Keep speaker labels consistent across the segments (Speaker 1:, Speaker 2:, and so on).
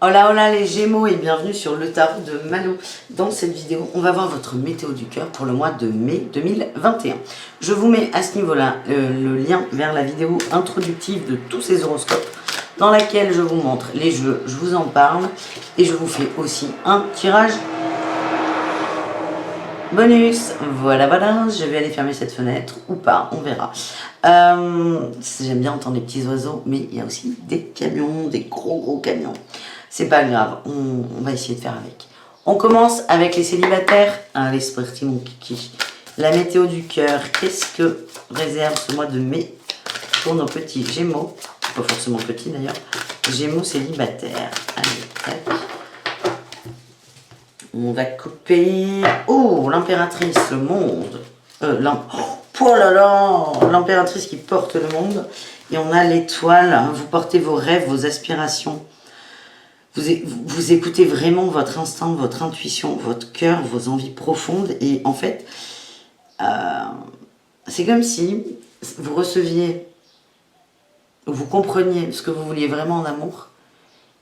Speaker 1: Hola hola les Gémeaux et bienvenue sur le tarot de Malo. Dans cette vidéo, on va voir votre météo du cœur pour le mois de mai 2021. Je vous mets à ce niveau-là le lien vers la vidéo introductive de tous ces horoscopes dans laquelle je vous montre les jeux, je vous en parle et je vous fais aussi un tirage bonus. Voilà, je vais aller fermer cette fenêtre ou pas, on verra. J'aime bien entendre les petits oiseaux, mais il y a aussi des camions, des gros camions. C'est pas grave, on va essayer de faire avec. On commence avec les célibataires. Allez, c'est parti mon kiki. La météo du cœur, qu'est-ce que réserve ce mois de mai pour nos petits Gémeaux? Pas forcément petits d'ailleurs. Gémeaux célibataires. Allez, tac. On va couper. Oh, l'impératrice, le monde. Oh là là, l'impératrice qui porte le monde. Et on a l'étoile. Vous portez vos rêves, vos aspirations. Vous écoutez vraiment votre instinct, votre intuition, votre cœur, vos envies profondes. Et en fait, c'est comme si vous receviez, vous compreniez ce que vous vouliez vraiment en amour.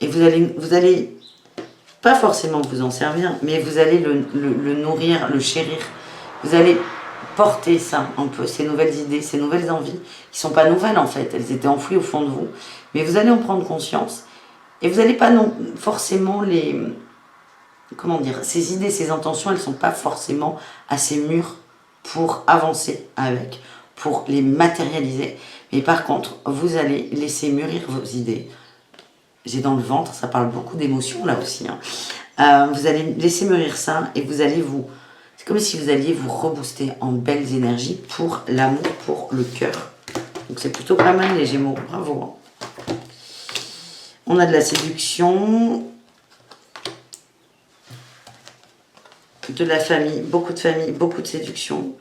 Speaker 1: Et vous allez pas forcément vous en servir, mais vous allez le nourrir, le chérir. Vous allez porter ça un peu, ces nouvelles idées, ces nouvelles envies, qui sont pas nouvelles en fait, elles étaient enfouies au fond de vous. Mais vous allez en prendre conscience. Et vous n'allez pas non forcément ces idées, ces intentions, elles ne sont pas forcément assez mûres pour avancer avec, pour les matérialiser. Mais par contre, vous allez laisser mûrir vos idées. J'ai dans le ventre, ça parle beaucoup d'émotions là aussi. Vous allez laisser mûrir ça et vous allez c'est comme si vous alliez vous rebooster en belles énergies pour l'amour, pour le cœur. Donc c'est plutôt pas mal les Gémeaux, bravo. On a de la séduction, de la famille, beaucoup de séduction.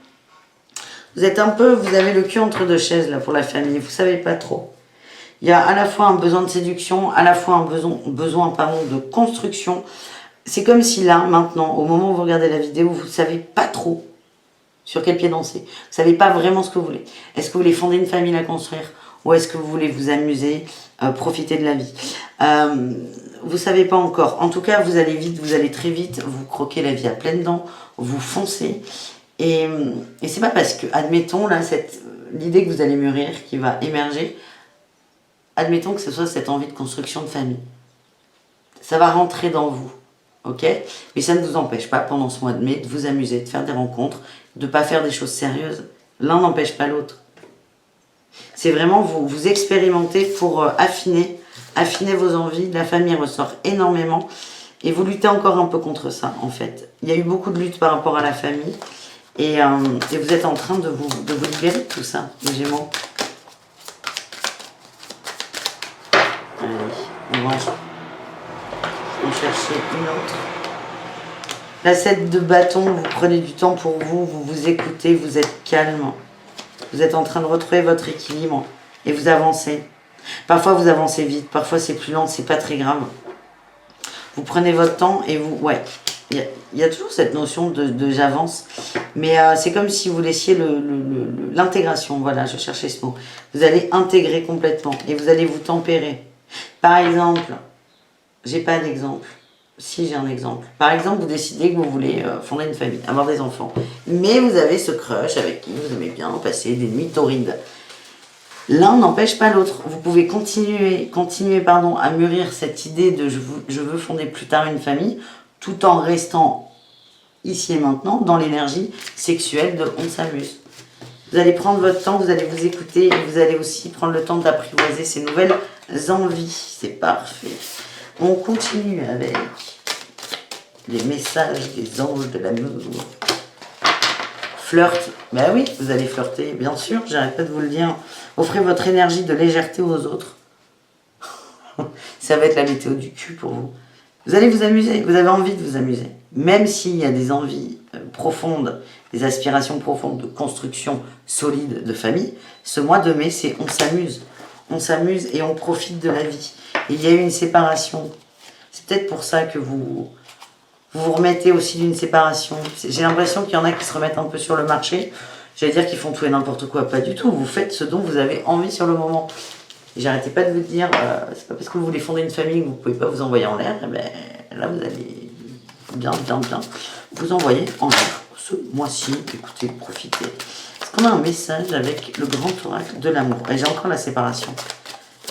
Speaker 1: Vous avez le cul entre deux chaises là pour la famille, vous savez pas trop. Il y a à la fois un besoin de séduction, à la fois un besoin de construction. C'est comme si là, maintenant, au moment où vous regardez la vidéo, vous ne savez pas trop sur quel pied danser. Vous ne savez pas vraiment ce que vous voulez. Est-ce que vous voulez fonder une famille, la construire? Ou est-ce que vous voulez vous amuser, profiter de la vie? Vous ne savez pas encore. En tout cas, vous allez très vite, vous croquez la vie à pleines dents, vous foncez. Et c'est pas parce que, admettons, là, l'idée que vous allez mûrir, qui va émerger, admettons que ce soit cette envie de construction de famille. Ça va rentrer dans vous, ok? Mais ça ne vous empêche pas, pendant ce mois de mai, de vous amuser, de faire des rencontres, de ne pas faire des choses sérieuses. L'un n'empêche pas l'autre. C'est vraiment vous expérimentez pour affiner vos envies. La famille ressort énormément et vous luttez encore un peu contre ça en fait. Il y a eu beaucoup de luttes par rapport à la famille et vous êtes en train de vous libérer de tout ça, les Gémeaux. Allez, on va en chercher une autre. La 7 de bâton, vous prenez du temps pour vous, vous écoutez, vous êtes calme. Vous êtes en train de retrouver votre équilibre et vous avancez. Parfois vous avancez vite, parfois c'est plus lent, c'est pas très grave. Vous prenez votre temps et il y a toujours cette notion de j'avance, mais c'est comme si vous laissiez l'intégration, voilà, je cherchais ce mot. Vous allez intégrer complètement et vous allez vous tempérer. Par exemple, j'ai pas d'exemple. Si j'ai un exemple. Par exemple, vous décidez que vous voulez fonder une famille, avoir des enfants. Mais vous avez ce crush avec qui vous aimez bien passer des nuits torrides. L'un n'empêche pas l'autre. Vous pouvez continuer à mûrir cette idée de je veux fonder plus tard une famille, tout en restant ici et maintenant dans l'énergie sexuelle de on s'amuse. Vous allez prendre votre temps, vous allez vous écouter et vous allez aussi prendre le temps d'apprivoiser ces nouvelles envies. C'est parfait. On continue avec les messages des anges de l'amour. Flirt. Ben oui, vous allez flirter, bien sûr, j'arrête pas de vous le dire. Offrez votre énergie de légèreté aux autres. Ça va être la météo du cul pour vous. Vous allez vous amuser, vous avez envie de vous amuser. Même s'il y a des envies profondes, des aspirations profondes de construction solide de famille, ce mois de mai, c'est on s'amuse. On s'amuse et on profite de la vie. Et il y a eu une séparation. C'est peut-être pour ça que vous remettez aussi d'une séparation. J'ai l'impression qu'il y en a qui se remettent un peu sur le marché. J'allais dire qu'ils font tout et n'importe quoi. Pas du tout. Vous faites ce dont vous avez envie sur le moment. Et j'arrêtais pas de vous dire, c'est pas parce que vous voulez fonder une famille que vous pouvez pas vous envoyer en l'air. Eh ben, là, vous allez bien vous envoyer en l'air ce mois-ci. Écoutez, profitez. Est-ce qu'on a un message avec le grand oracle de l'amour? Et j'ai encore la séparation.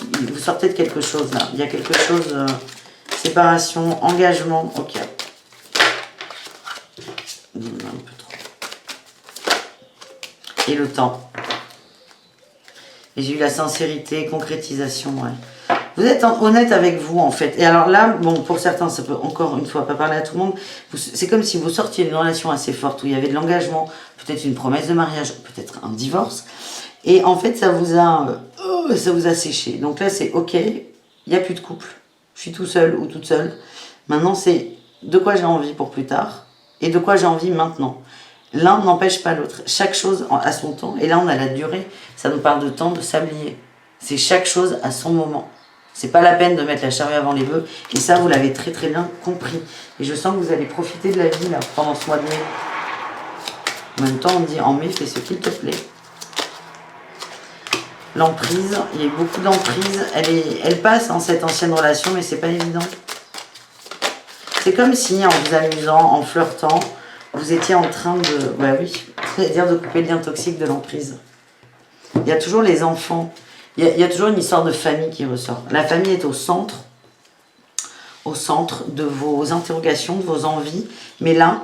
Speaker 1: Vous sortez de quelque chose là. Il y a quelque chose, séparation, engagement, ok. Un peu trop. Et le temps. Et j'ai eu la sincérité, concrétisation, ouais. Vous êtes honnête avec vous, en fait. Et alors là, bon, pour certains, ça peut encore une fois pas parler à tout le monde. C'est comme si vous sortiez d'une relation assez forte où il y avait de l'engagement, peut-être une promesse de mariage, peut-être un divorce. Et en fait, ça vous a séché. Donc là, c'est ok, il n'y a plus de couple. Je suis tout seul ou toute seule. Maintenant, c'est de quoi j'ai envie pour plus tard et de quoi j'ai envie maintenant. L'un n'empêche pas l'autre. Chaque chose a son temps. Et là, on a la durée. Ça nous parle de temps, de sablier. C'est chaque chose à son moment. C'est pas la peine de mettre la charrue avant les bœufs. Et ça, vous l'avez très très bien compris. Et je sens que vous allez profiter de la vie là, pendant ce mois de mai. En même temps, on dit en mai, fais ce qu'il te plaît. L'emprise, il y a eu beaucoup d'emprise. Elle passe en cette ancienne relation, mais c'est pas évident. C'est comme si, en vous amusant, en flirtant, vous étiez en train de... Bah oui, c'est-à-dire de couper le lien toxique de l'emprise. Il y a toujours les enfants. Il y a toujours une histoire de famille qui ressort. La famille est au centre de vos interrogations, de vos envies. Mais là,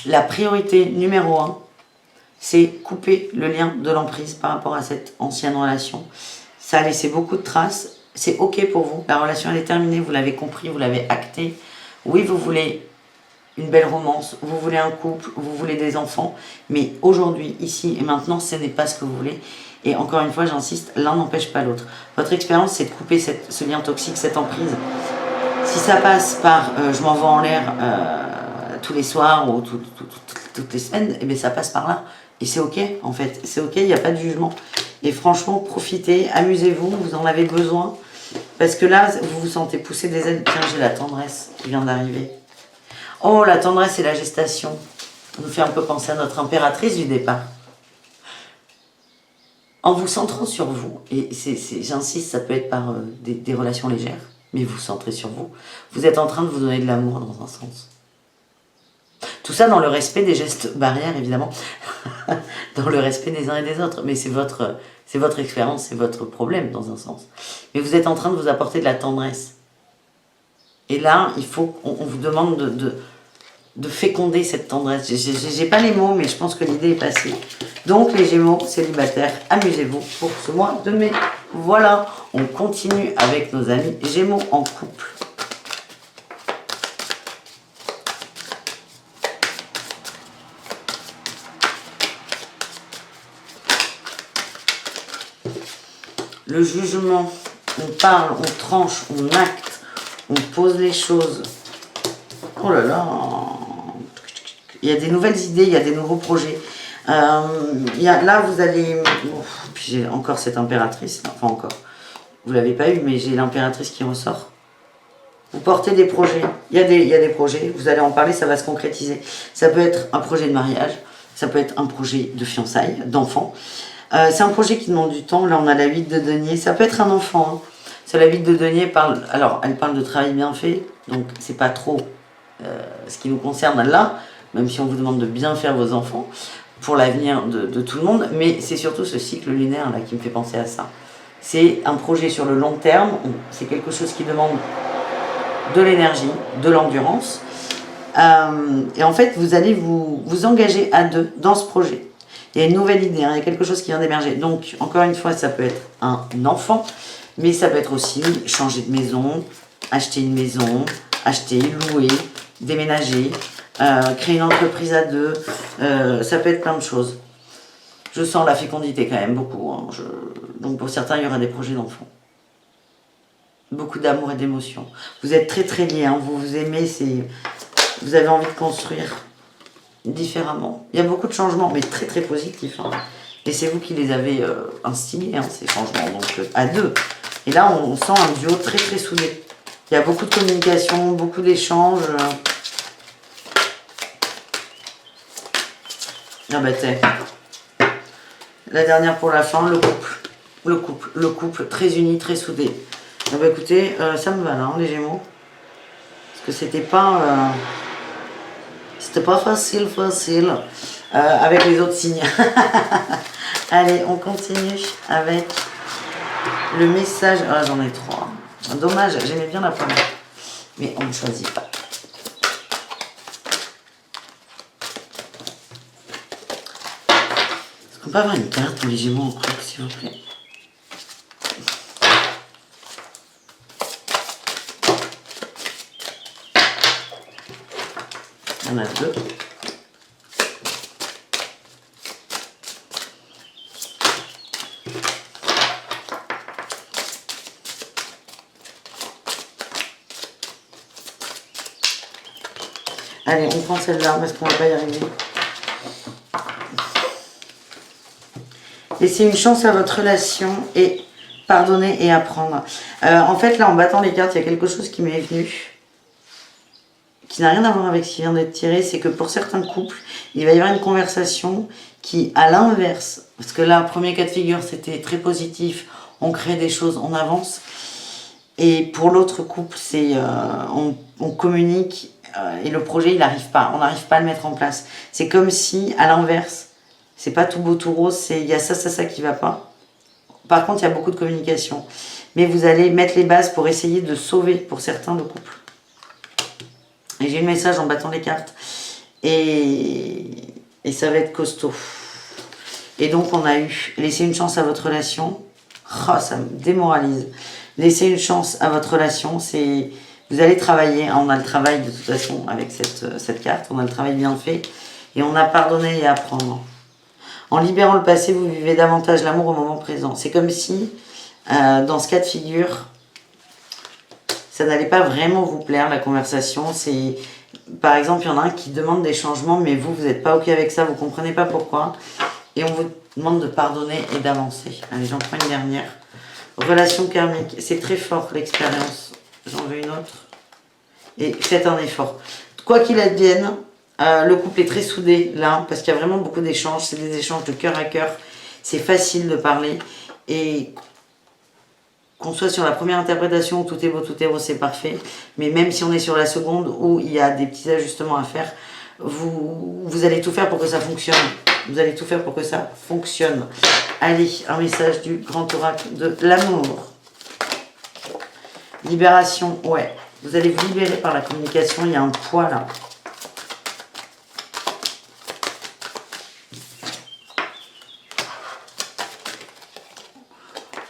Speaker 1: la priorité numéro 1, c'est couper le lien de l'emprise par rapport à cette ancienne relation. Ça a laissé beaucoup de traces. C'est ok pour vous. La relation, elle est terminée. Vous l'avez compris, vous l'avez acté. Oui, vous voulez une belle romance, vous voulez un couple, vous voulez des enfants. Mais aujourd'hui, ici et maintenant, ce n'est pas ce que vous voulez. Et encore une fois, j'insiste, l'un n'empêche pas l'autre. Votre expérience, c'est de couper ce lien toxique, cette emprise. Si ça passe par je m'en vais en l'air tous les soirs ou toutes les semaines, eh bien ça passe par là. Et c'est ok, en fait. C'est ok, il n'y a pas de jugement. Et franchement, profitez, amusez-vous, vous en avez besoin. Parce que là, vous vous sentez pousser des ailes. Tiens, j'ai la tendresse qui vient d'arriver. Oh, la tendresse et la gestation. Ça nous fait un peu penser à notre impératrice du départ. En vous centrant sur vous, et j'insiste, ça peut être par des relations légères, mais vous centrez sur vous, vous êtes en train de vous donner de l'amour dans un sens. Tout ça dans le respect des gestes barrières, évidemment, dans le respect des uns et des autres, mais c'est votre expérience, c'est votre problème dans un sens. Mais vous êtes en train de vous apporter de la tendresse. Et là, on vous demande de féconder cette tendresse. J'ai pas les mots, mais je pense que l'idée est passée. Donc, les Gémeaux célibataires, amusez-vous pour ce mois de mai. Voilà, on continue avec nos amis Gémeaux en couple. Le jugement, on parle, on tranche, on acte, on pose les choses. Oh là là, il y a des nouvelles idées, il y a des nouveaux projets. Là, vous allez... puis j'ai encore cette impératrice, enfin encore, vous ne l'avez pas eu, mais j'ai l'impératrice qui ressort. Vous portez des projets, il y a des projets, vous allez en parler, ça va se concrétiser. Ça peut être un projet de mariage, ça peut être un projet de fiançailles, d'enfant. C'est un projet qui demande du temps, là on a la 8 de denier, ça peut être un enfant. Hein. C'est la 8 de denier, elle parle de travail bien fait, donc c'est pas trop ce qui nous concerne là, même si on vous demande de bien faire vos enfants, pour l'avenir de tout le monde, mais c'est surtout ce cycle lunaire là qui me fait penser à ça. C'est un projet sur le long terme, c'est quelque chose qui demande de l'énergie, de l'endurance, et en fait vous allez vous engager à deux dans ce projet. Il y a une nouvelle idée, hein, il y a quelque chose qui vient d'émerger. Donc encore une fois, ça peut être un enfant, mais ça peut être aussi changer de maison, acheter une maison, acheter, louer, déménager, créer une entreprise à deux, ça peut être plein de choses. Je sens la fécondité quand même, beaucoup. Hein. Donc pour certains, il y aura des projets d'enfants. Beaucoup d'amour et d'émotion. Vous êtes très très liés, hein. Vous vous aimez, vous avez envie de construire différemment. Il y a beaucoup de changements, mais très très positifs. Hein. Et c'est vous qui les avez instillés, hein, ces changements, donc à deux. Et là, on sent un duo très très soudé. Il y a beaucoup de communication, beaucoup d'échanges. Ah bah t'es. La dernière pour la fin, le couple. le couple très uni, très soudé. Ah bah écoutez, ça me va là, hein, les Gémeaux. Parce que c'était pas facile avec les autres signes. Allez, on continue avec le message. Ah, j'en ai 3. Dommage, j'aimais bien la première. Mais on ne choisit pas. Est-ce qu'on peut avoir une carte pour les Gémeaux en croc, s'il vous plaît? Il y en a 2. Allez, on prend celle-là parce qu'on ne va pas y arriver. Laissez une chance à votre relation et pardonner et apprendre. En fait, là, en battant les cartes, il y a quelque chose qui m'est venu, qui n'a rien à voir avec ce qui vient d'être tiré. C'est que pour certains couples, il va y avoir une conversation qui, à l'inverse, parce que là, premier cas de figure, c'était très positif, on crée des choses, on avance. Et pour l'autre couple, c'est on communique et le projet, il n'arrive pas. On n'arrive pas à le mettre en place. C'est comme si, à l'inverse, c'est pas tout beau, tout rose, il y a ça qui va pas. Par contre, il y a beaucoup de communication. Mais vous allez mettre les bases pour essayer de sauver, pour certains, le couple. Et j'ai eu le message en battant les cartes. Et ça va être costaud. Et donc, on a eu laissez une chance à votre relation. Oh, ça me démoralise. Laissez une chance à votre relation, c'est... Vous allez travailler, on a le travail de toute façon avec cette carte, on a le travail bien fait. Et on a pardonné et à apprendre. En libérant le passé, vous vivez davantage l'amour au moment présent. C'est comme si, dans ce cas de figure, ça n'allait pas vraiment vous plaire, la conversation. C'est, par exemple, il y en a un qui demande des changements, mais vous n'êtes pas OK avec ça, vous ne comprenez pas pourquoi. Et on vous demande de pardonner et d'avancer. Allez, j'en prends une dernière. Relation karmique, c'est très fort l'expérience. J'en veux une autre. Et faites un effort. Quoi qu'il advienne, le couple est très soudé là, parce qu'il y a vraiment beaucoup d'échanges. C'est des échanges de cœur à cœur. C'est facile de parler. Et qu'on soit sur la première interprétation où tout est beau, tout est rose, c'est parfait. Mais même si on est sur la seconde où il y a des petits ajustements à faire, vous allez tout faire pour que ça fonctionne. Vous allez tout faire pour que ça fonctionne. Allez, un message du grand oracle de l'amour. Libération, ouais. Vous allez vous libérer par la communication, il y a un poids là.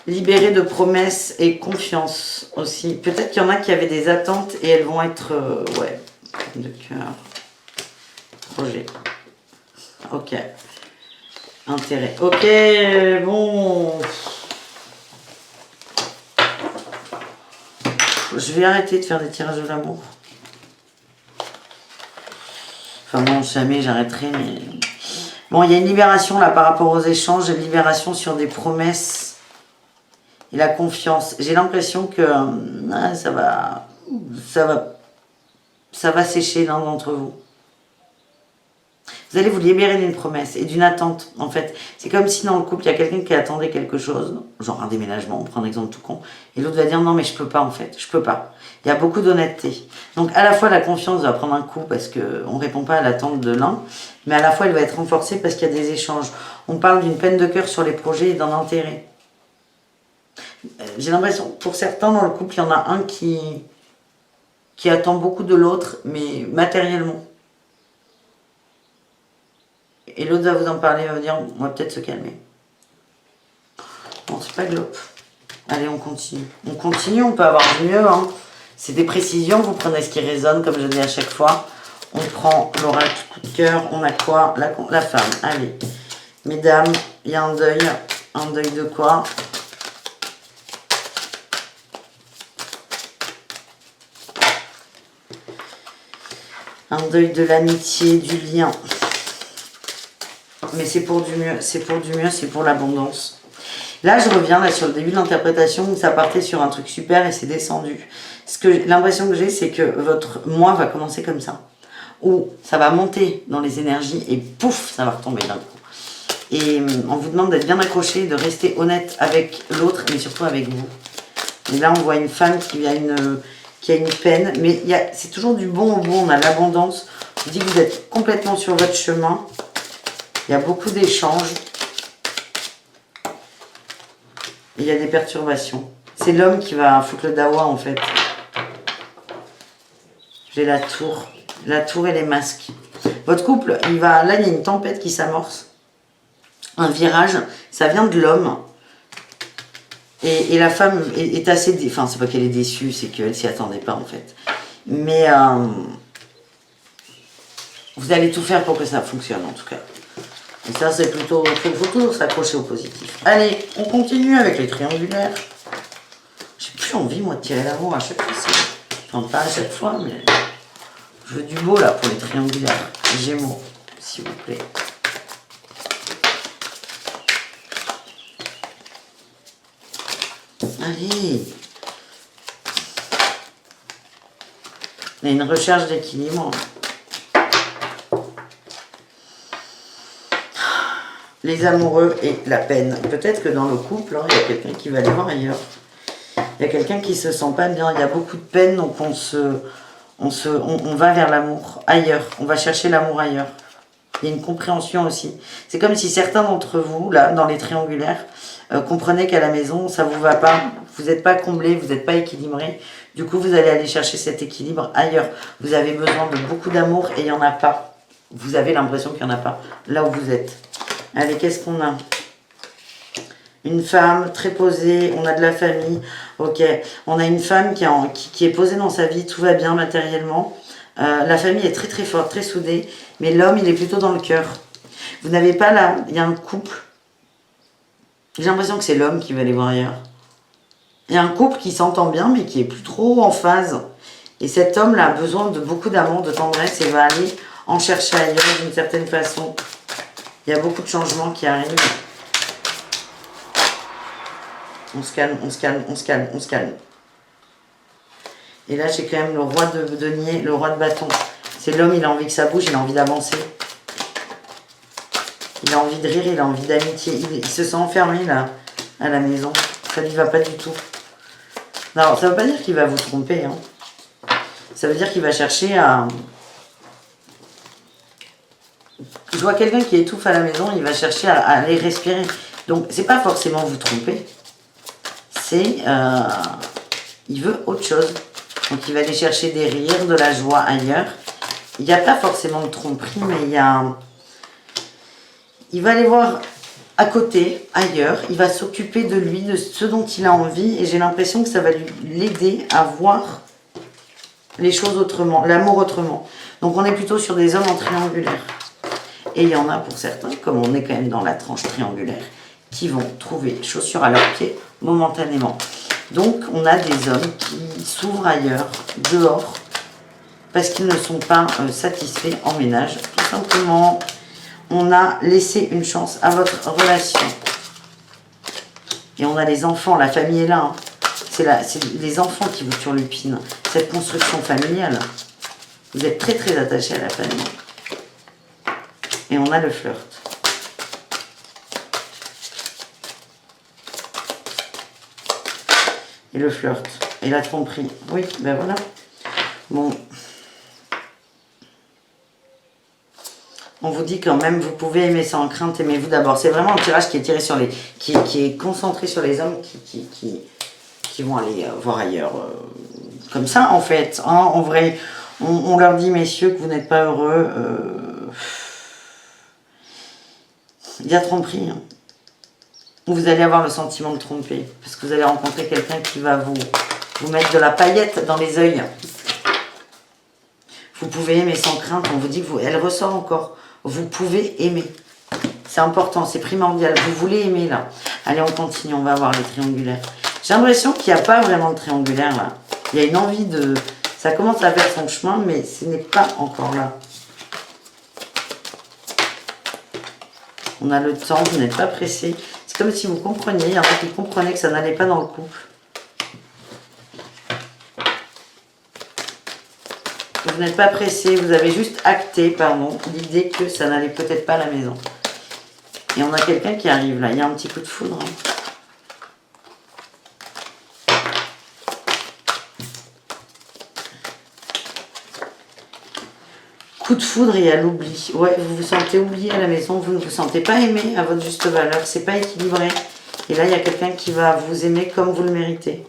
Speaker 1: Libérer de promesses et confiance aussi. Peut-être qu'il y en a qui avaient des attentes et elles vont être, ouais, de cœur. Projet. Ok. Intérêt. Ok, bon. Je vais arrêter de faire des tirages de l'amour. Enfin bon, jamais j'arrêterai, mais... Bon, il y a une libération là par rapport aux échanges, une libération sur des promesses et la confiance. J'ai l'impression que ça va sécher l'un d'entre vous. Vous allez vous libérer d'une promesse et d'une attente, en fait. C'est comme si dans le couple, il y a quelqu'un qui attendait quelque chose, genre un déménagement, on prend un exemple tout con, et l'autre va dire non mais je peux pas en fait, je peux pas. Il y a beaucoup d'honnêteté. Donc à la fois la confiance va prendre un coup parce qu'on ne répond pas à l'attente de l'un, mais à la fois elle va être renforcée parce qu'il y a des échanges. On parle d'une peine de cœur sur les projets et d'un intérêt. J'ai l'impression, pour certains dans le couple, il y en a un qui attend beaucoup de l'autre, mais matériellement. Et l'autre va vous en parler, va vous dire, on va peut-être se calmer. Bon, c'est pas globe. Allez, on continue. On continue, on peut avoir du mieux. Hein. C'est des précisions, vous prenez ce qui résonne, comme je dis à chaque fois. On prend l'oracle coup de cœur. On a quoi? La femme. Allez. Mesdames, il y a un deuil. Un deuil de quoi? Un deuil de l'amitié, du lien. Mais c'est pour du mieux, c'est pour du mieux, c'est pour l'abondance. Là, je reviens là, sur le début de l'interprétation où ça partait sur un truc super et c'est descendu. L'impression que j'ai, c'est que votre mois va commencer comme ça. Où ça va monter dans les énergies et pouf, ça va retomber d'un coup. Et on vous demande d'être bien accroché, de rester honnête avec l'autre, mais surtout avec vous. Et là, on voit une femme qui a une peine, mais c'est toujours du bon au bon, on a l'abondance. Je vous dis que vous êtes complètement sur votre chemin. Il y a beaucoup d'échanges. Et il y a des perturbations. C'est l'homme qui va foutre le dawa, en fait. J'ai la tour. La tour et les masques. Votre couple, là, il y a une tempête qui s'amorce. Un virage. Ça vient de l'homme. Et la femme est assez... Enfin, c'est pas qu'elle est déçue, c'est qu'elle s'y attendait pas, en fait. Mais vous allez tout faire pour que ça fonctionne, en tout cas. Et ça, c'est plutôt... Il faut toujours s'accrocher au positif. Allez, on continue avec les triangulaires. J'ai plus envie, moi, de tirer l'amour à chaque fois. Enfin, pas à chaque fois, mais... Je veux du beau, là, pour les triangulaires. Gémeaux, s'il vous plaît. Allez. Il y a une recherche d'équilibre. Les amoureux et la peine. Peut-être que dans le couple, hein, il y a quelqu'un qui va aller voir ailleurs. Il y a quelqu'un qui se sent pas bien. Il y a beaucoup de peine, donc on va vers l'amour ailleurs. On va chercher l'amour ailleurs. Il y a une compréhension aussi. C'est comme si certains d'entre vous, là, dans les triangulaires, comprenaient qu'à la maison, ça vous va pas. Vous n'êtes pas comblé, vous n'êtes pas équilibré. Du coup, vous allez aller chercher cet équilibre ailleurs. Vous avez besoin de beaucoup d'amour et il n'y en a pas. Vous avez l'impression qu'il n'y en a pas, là où vous êtes. Allez, qu'est-ce qu'on a? Une femme très posée, on a de la famille. Ok, on a une femme qui est posée dans sa vie, tout va bien matériellement. La famille est très très forte, très soudée. Mais l'homme, il est plutôt dans le cœur. Vous n'avez pas là, il y a un couple. J'ai l'impression que c'est l'homme qui va aller voir ailleurs. Il y a un couple qui s'entend bien, mais qui est plus trop en phase. Et cet homme-là a besoin de beaucoup d'amour, de tendresse, et va aller en chercher ailleurs d'une certaine façon. Il y a beaucoup de changements qui arrivent. On se calme, on se calme, on se calme, on se calme. Et là, j'ai quand même le roi de denier, le roi de bâton. C'est l'homme, il a envie que ça bouge, il a envie d'avancer. Il a envie de rire, il a envie d'amitié. Il se sent enfermé, là, à la maison. Ça ne lui va pas du tout. Non, ça ne veut pas dire qu'il va vous tromper. Hein. Ça veut dire qu'il va chercher à... Je vois quelqu'un qui étouffe à la maison, il va chercher à aller respirer. Donc, c'est pas forcément vous tromper. C'est... il veut autre chose. Donc, il va aller chercher des rires, de la joie ailleurs. Il n'y a pas forcément de tromperie, mais il y a... Il va aller voir à côté, ailleurs. Il va s'occuper de lui, de ce dont il a envie. Et j'ai l'impression que ça va l'aider à voir les choses autrement, l'amour autrement. Donc, on est plutôt sur des hommes en triangulaire. Et il y en a pour certains, comme on est quand même dans la tranche triangulaire, qui vont trouver chaussures à leurs pieds momentanément. Donc, on a des hommes qui s'ouvrent ailleurs, dehors, parce qu'ils ne sont pas satisfaits en ménage. Tout simplement, on a laissé une chance à votre relation. Et on a les enfants, la famille est là. Hein. C'est les enfants qui vous turlupinent. Cette construction familiale. Vous êtes très très attachés à la famille. Et on a le flirt. Et le flirt. Et la tromperie. Oui, ben voilà. Bon. On vous dit quand même, vous pouvez aimer sans crainte, aimez-vous d'abord. C'est vraiment un tirage qui est tiré sur les... qui est concentré sur les hommes qui vont aller voir ailleurs. Comme ça, en fait. Hein, en vrai, on leur dit, messieurs, que vous n'êtes pas heureux. Il y a tromperie. Hein. Vous allez avoir le sentiment de tromper. Parce que vous allez rencontrer quelqu'un qui va vous mettre de la paillette dans les yeux. Vous pouvez aimer sans crainte. On vous dit que elle ressort encore. Vous pouvez aimer. C'est important, c'est primordial. Vous voulez aimer là. Allez, on continue, on va voir les triangulaires. J'ai l'impression qu'il n'y a pas vraiment de triangulaire là. Il y a une envie de... Ça commence à faire son chemin, mais ce n'est pas encore là. On a le temps, vous n'êtes pas pressé. C'est comme si vous compreniez, il y en a qui comprenaient que ça n'allait pas dans le couple. Vous n'êtes pas pressé, vous avez juste acté, pardon, l'idée que ça n'allait peut-être pas à la maison. Et on a quelqu'un qui arrive là. Il y a un petit coup de foudre. Hein. Coup de foudre et à l'oubli. Ouais, vous vous sentez oublié à la maison. Vous ne vous sentez pas aimé à votre juste valeur. C'est pas équilibré. Et là, il y a quelqu'un qui va vous aimer comme vous le méritez.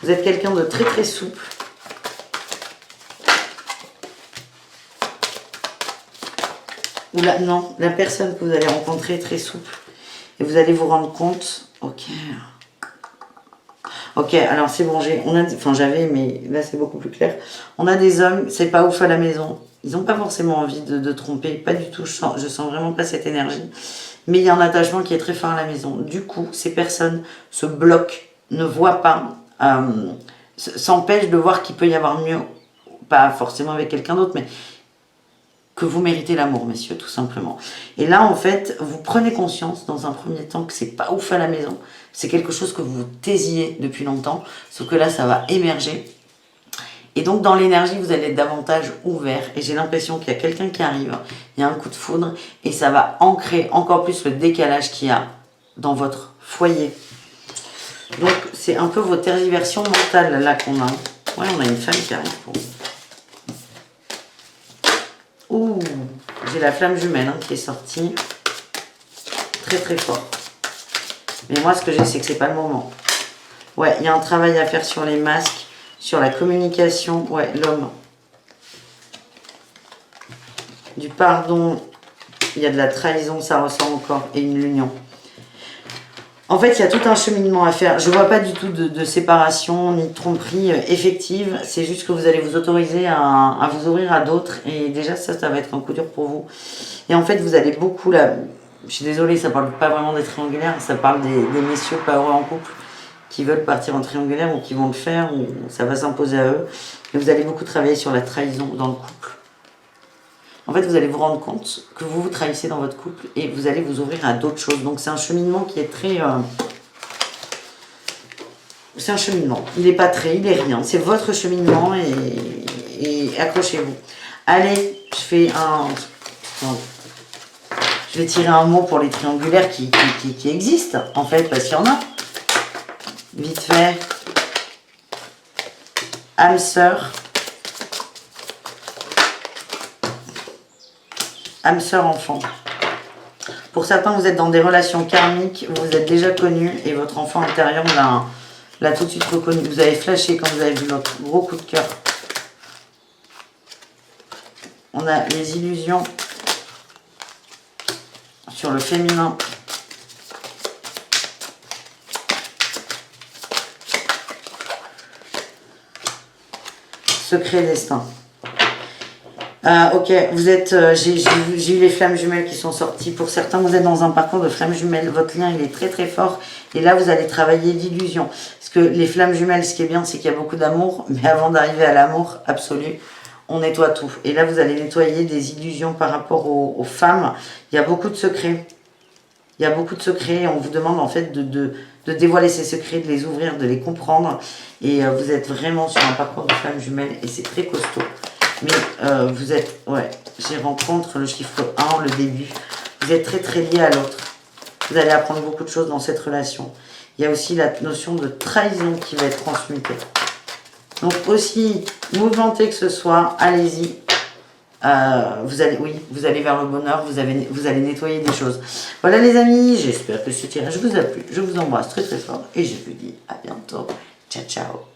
Speaker 1: Vous êtes quelqu'un de très très souple. Ou là, non, la personne que vous allez rencontrer est très souple. Et vous allez vous rendre compte, ok. Ok, alors c'est bon, j'avais, mais là c'est beaucoup plus clair. On a des hommes, c'est pas ouf à la maison. Ils n'ont pas forcément envie de tromper, pas du tout. Je sens vraiment pas cette énergie. Mais il y a un attachement qui est très fort à la maison. Du coup, ces personnes se bloquent, ne voient pas, s'empêchent de voir qu'il peut y avoir mieux. Pas forcément avec quelqu'un d'autre, mais que vous méritez l'amour, messieurs, tout simplement. Et là, en fait, vous prenez conscience, dans un premier temps, que c'est pas ouf à la maison. C'est quelque chose que vous taisiez depuis longtemps, sauf que là, ça va émerger. Et donc, dans l'énergie, vous allez être davantage ouvert. Et j'ai l'impression qu'il y a quelqu'un qui arrive, il y a un coup de foudre, et ça va ancrer encore plus le décalage qu'il y a dans votre foyer. Donc, c'est un peu vos tergiversions mentales, là, qu'on a. Ouais, on a une femme qui arrive pour vous. Ouh, j'ai la flamme jumelle hein, qui est sortie. Très très fort. Mais moi, ce que j'ai, c'est que c'est pas le moment. Ouais, il y a un travail à faire sur les masques, sur la communication. Ouais, l'homme. Du pardon, il y a de la trahison, ça ressort encore, et une union. En fait, il y a tout un cheminement à faire. Je ne vois pas du tout de séparation ni de tromperie effective. C'est juste que vous allez vous autoriser à vous ouvrir à d'autres. Et déjà, ça va être un coup dur pour vous. Et en fait, vous allez beaucoup là. Je suis désolée, ça ne parle pas vraiment des triangulaires. Ça parle des messieurs pas heureux en couple qui veulent partir en triangulaire ou qui vont le faire ou ça va s'imposer à eux. Et vous allez beaucoup travailler sur la trahison dans le couple. En fait, vous allez vous rendre compte que vous vous trahissez dans votre couple et vous allez vous ouvrir à d'autres choses. Donc, c'est un cheminement qui est très... c'est un cheminement. Il n'est pas très, il n'est rien. C'est votre cheminement et accrochez-vous. Allez, je vais tirer un mot pour les triangulaires qui existent, en fait, parce qu'il y en a. Vite fait. Âme sœur. Âme sœur enfant. Pour certains, vous êtes dans des relations karmiques, vous vous êtes déjà connus et votre enfant intérieur l'a tout de suite reconnu. Vous avez flashé quand vous avez vu notre gros coup de cœur. On a les illusions sur le féminin. Secret destin. Ok, vous êtes, j'ai eu les flammes jumelles qui sont sorties. Pour certains, vous êtes dans un parcours de flammes jumelles. Votre lien, il est très très fort. Et là, vous allez travailler l'illusion. Parce que les flammes jumelles, ce qui est bien, c'est qu'il y a beaucoup d'amour. Mais avant d'arriver à l'amour absolu, on nettoie tout. Et là, vous allez nettoyer des illusions par rapport aux femmes. Il y a beaucoup de secrets. Il y a beaucoup de secrets. On vous demande en fait de dévoiler ces secrets, de les ouvrir, de les comprendre. Et vous êtes vraiment sur un parcours de flammes jumelles. Et c'est très costaud. Mais vous êtes, ouais, j'y rencontre le chiffre 1, le début. Vous êtes très très liés à l'autre. Vous allez apprendre beaucoup de choses dans cette relation. Il y a aussi la notion de trahison qui va être transmutée. Donc aussi, mouvementez que ce soit, allez-y. Vous allez vers le bonheur, vous allez nettoyer des choses. Voilà les amis, j'espère que ce tirage vous a plu. Je vous embrasse très très fort et je vous dis à bientôt. Ciao ciao.